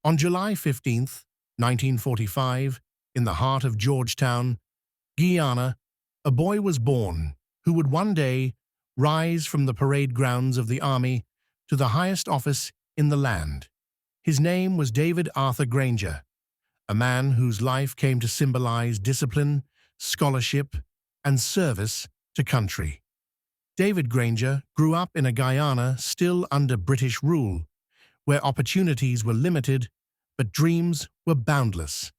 On July 15, 1945, in the heart of Georgetown, Guyana, a boy was born who would one day rise from the parade grounds of the army to the highest office in the land. His name was David Arthur Granger, a man whose life came to symbolize discipline, scholarship, and service to country. David Granger grew up in a Guyana still under British rule, where opportunities were limited, but dreams were boundless.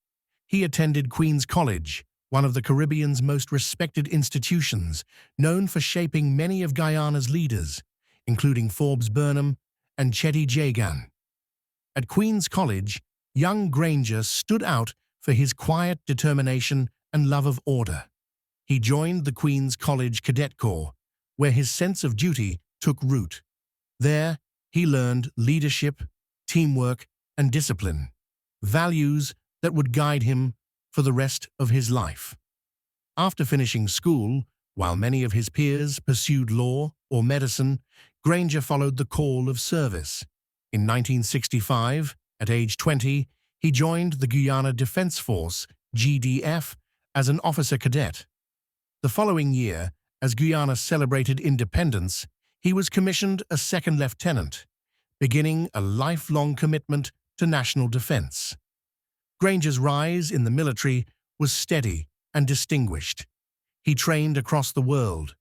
He attended Queen's College, one of the Caribbean's most respected institutions, known for shaping many of Guyana's leaders, including Forbes Burnham and Cheddi Jagan. At Queen's College, young Granger stood out for his quiet determination and love of order. He joined the Queen's College Cadet Corps, where his sense of duty took root. There, he learned leadership, teamwork, and discipline, values that would guide him for the rest of his life. After finishing school, while many of his peers pursued law or medicine, Granger followed the call of service. In 1965, at age 20, he joined the Guyana Defense Force, GDF, as an officer cadet. The following year, as Guyana celebrated independence, he was commissioned a second lieutenant, beginning a lifelong commitment to national defense. Granger's rise in the military was steady and distinguished. He trained across the world,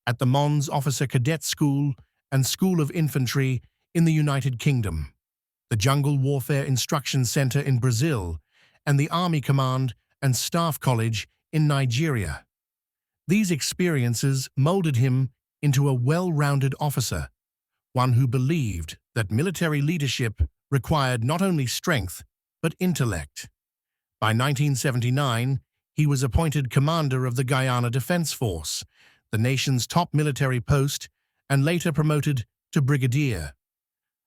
at the Mons Officer Cadet School and School of Infantry in the United Kingdom, the Jungle Warfare Instruction Center in Brazil, and the Army Command and Staff College in Nigeria. These experiences molded him into a well-rounded officer, one who believed that military leadership required not only strength, but intellect. By 1979, he was appointed commander of the Guyana Defense Force, the nation's top military post, and later promoted to brigadier.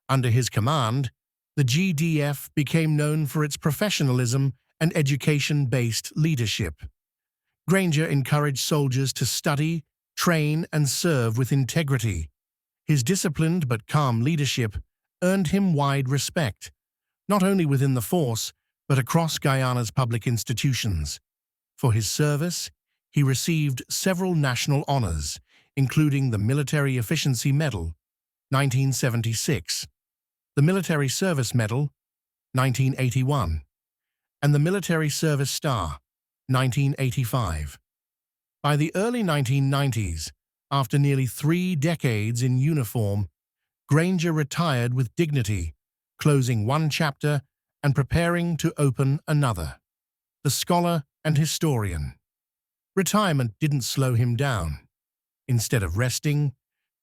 Under his command, the GDF became known for its professionalism and education-based leadership. Granger encouraged soldiers to study, train, and serve with integrity. His disciplined but calm leadership earned him wide respect, not only within the force, but across Guyana's public institutions. For his service, he received several national honors, including the Military Efficiency Medal, 1976, the Military Service Medal, 1981, and the Military Service Star, 1985. By the early 1990s, after nearly 3 decades in uniform, Granger retired with dignity, closing one chapter and preparing to open another. The scholar and historian. Retirement didn't slow him down. Instead of resting,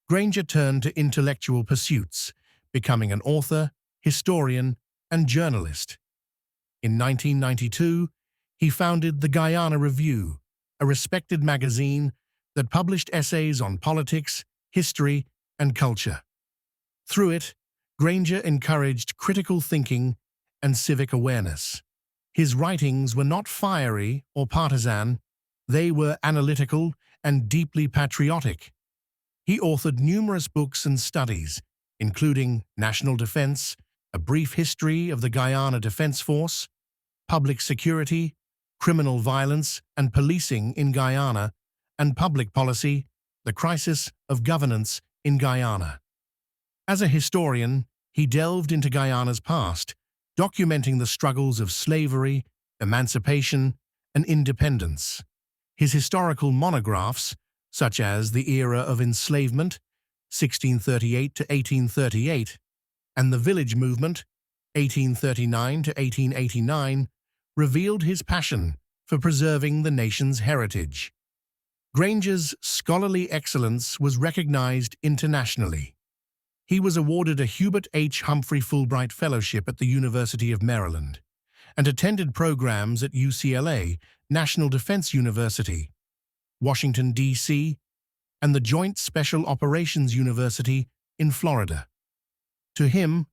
Granger turned to intellectual pursuits, becoming an author, historian, and journalist. In 1992, he founded the Guyana Review, a respected magazine that published essays on politics, history, and culture. Through it, Granger encouraged critical thinking and civic awareness. His writings were not fiery or partisan, they were analytical and deeply patriotic. He authored numerous books and studies, including National Defense, A Brief History of the Guyana Defense Force, Public Security, Criminal Violence and Policing in Guyana, and Public Policy, The Crisis of Governance in Guyana. As a historian, he delved into Guyana's past, documenting the struggles of slavery, emancipation, and independence. His historical monographs, such as The Era of Enslavement, 1638 to 1838, and The Village Movement, 1839 to 1889, revealed his passion for preserving the nation's heritage. Granger's scholarly excellence was recognized internationally. He was awarded a Hubert H. Humphrey Fulbright Fellowship at the University of Maryland and attended programs at UCLA, National Defense University, Washington, D.C., and the Joint Special Operations University in Florida. To him,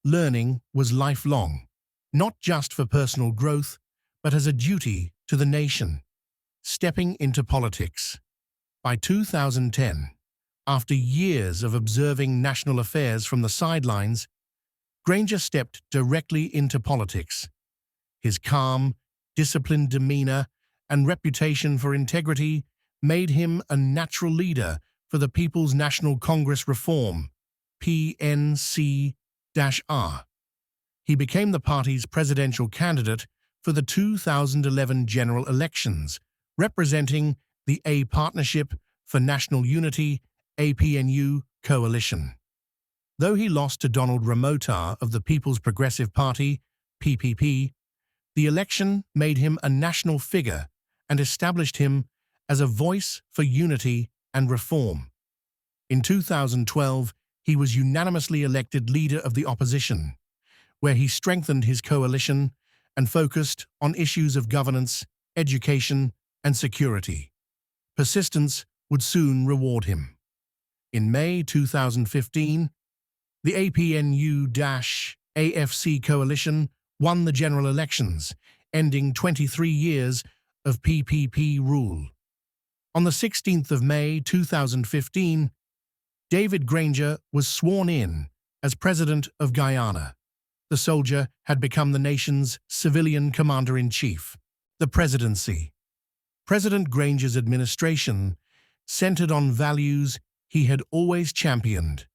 learning was lifelong, not just for personal growth, but as a duty to the nation. Stepping into politics. By 2010, after years of observing national affairs from the sidelines, Granger stepped directly into politics. His calm, disciplined demeanor and reputation for integrity made him a natural leader for the People's National Congress Reform, PNC-R. He became the party's presidential candidate for the 2011 general elections, representing the A Partnership for National Unity, APNU coalition. Though he lost to Donald Ramotar of the People's Progressive Party, PPP, the election made him a national figure and established him as a voice for unity and reform. In 2012, he was unanimously elected leader of the opposition, where he strengthened his coalition and focused on issues of governance, education, and security. Persistence would soon reward him. In May 2015, the APNU-AFC coalition won the general elections, ending 23 years of PPP rule. On the 16th of May 2015, David Granger was sworn in as president of Guyana. The soldier had become the nation's civilian commander-in-chief. The presidency. President Granger's administration centered on values he had always championed: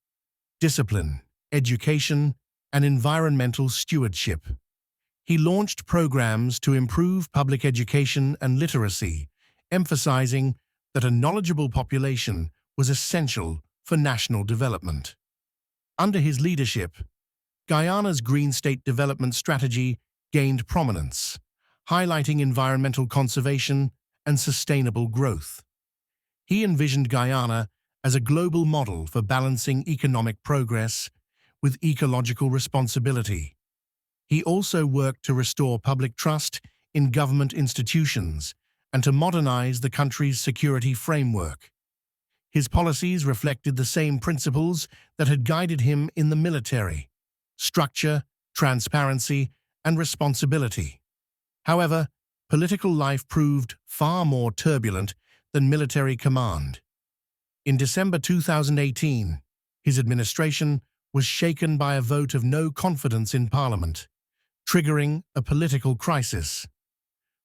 discipline, education, and environmental stewardship. He launched programs to improve public education and literacy, emphasizing that a knowledgeable population was essential for national development. Under his leadership, Guyana's Green State Development Strategy gained prominence, highlighting environmental conservation and sustainable growth. He envisioned Guyana as a global model for balancing economic progress with ecological responsibility. He also worked to restore public trust in government institutions and to modernize the country's security framework. His policies reflected the same principles that had guided him in the military: structure, transparency, and responsibility. However, political life proved far more turbulent than military command. In December 2018, his administration was shaken by a vote of no confidence in Parliament, triggering a political crisis.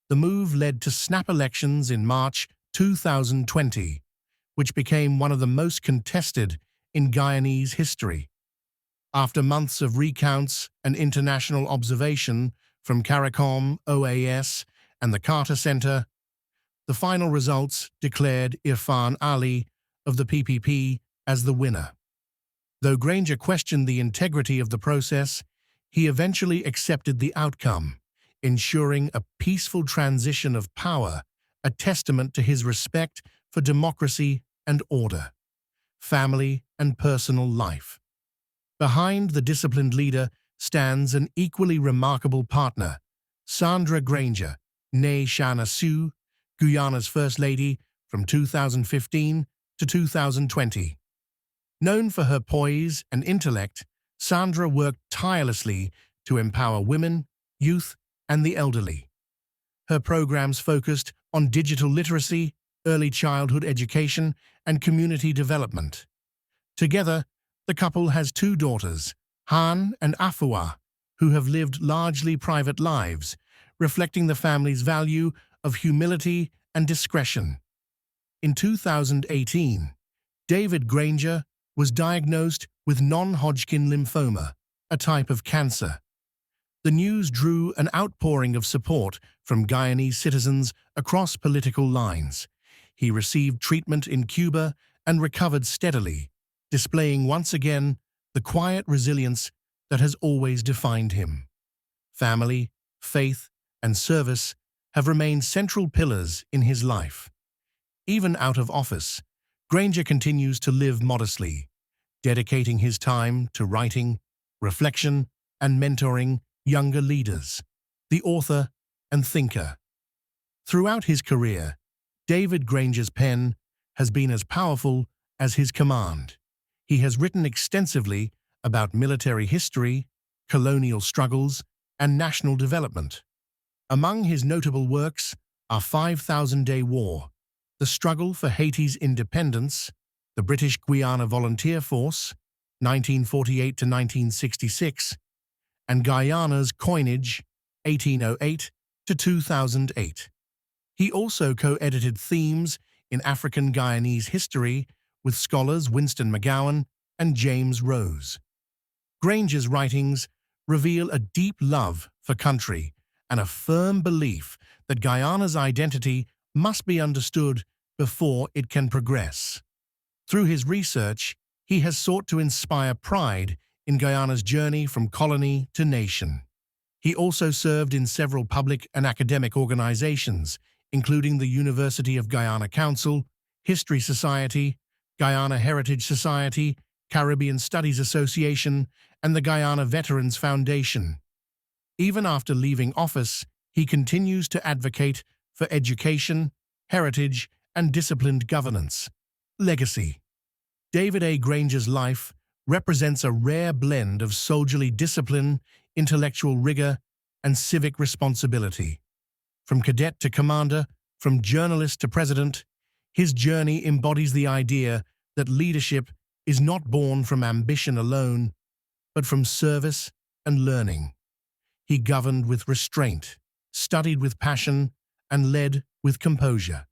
The move led to snap elections in March 2020, which became one of the most contested in Guyanese history. After months of recounts and international observation from CARICOM, OAS, and the Carter Center, the final results declared Irfan Ali of the PPP as the winner. Though Granger questioned the integrity of the process, he eventually accepted the outcome, ensuring a peaceful transition of power, a testament to his respect for democracy and order, family and personal life. Behind the disciplined leader stands an equally remarkable partner, Sandra Granger, née Shana Sue, Guyana's First Lady from 2015 to 2020. Known for her poise and intellect, Sandra worked tirelessly to empower women, youth, and the elderly. Her programs focused on digital literacy, early childhood education, and community development. Together, the couple has two daughters, Han and Afua, who have lived largely private lives, reflecting the family's value of humility and discretion. In 2018, David Granger was diagnosed with non-Hodgkin lymphoma, a type of cancer. The news drew an outpouring of support from Guyanese citizens across political lines. He received treatment in Cuba and recovered steadily, displaying once again the quiet resilience that has always defined him. Family, faith, and service have remained central pillars in his life. Even out of office, Granger continues to live modestly, dedicating his time to writing, reflection, and mentoring younger leaders, the author and thinker. Throughout his career, David Granger's pen has been as powerful as his command. He has written extensively about military history, colonial struggles, and national development. Among his notable works are 5,000-Day War, The Struggle for Haiti's Independence, the British Guiana Volunteer Force, 1948 to 1966, and Guyana's coinage, 1808 to 2008. He also co-edited themes in African Guyanese history with scholars Winston McGowan and James Rose. Granger's writings reveal a deep love for country and a firm belief that Guyana's identity must be understood before it can progress. Through his research, he has sought to inspire pride in Guyana's journey from colony to nation. He also served in several public and academic organizations, including the University of Guyana Council, History Society, Guyana Heritage Society, Caribbean Studies Association, and the Guyana Veterans Foundation. Even after leaving office, he continues to advocate for education, heritage, and disciplined governance. Legacy. David A. Granger's life represents a rare blend of soldierly discipline, intellectual rigor, and civic responsibility. From cadet to commander, from journalist to president, his journey embodies the idea that leadership is not born from ambition alone, but from service and learning. He governed with restraint, studied with passion, and led with composure.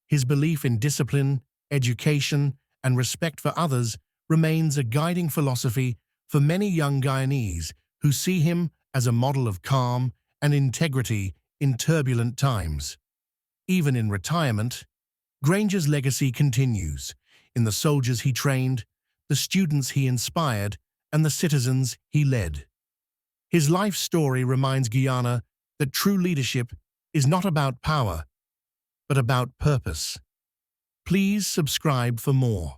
His belief in discipline, education, and respect for others remains a guiding philosophy for many young Guyanese who see him as a model of calm and integrity in turbulent times. Even in retirement, Granger's legacy continues in the soldiers he trained, the students he inspired, and the citizens he led. His life story reminds Guyana that true leadership is not about power, but about purpose. Please subscribe for more.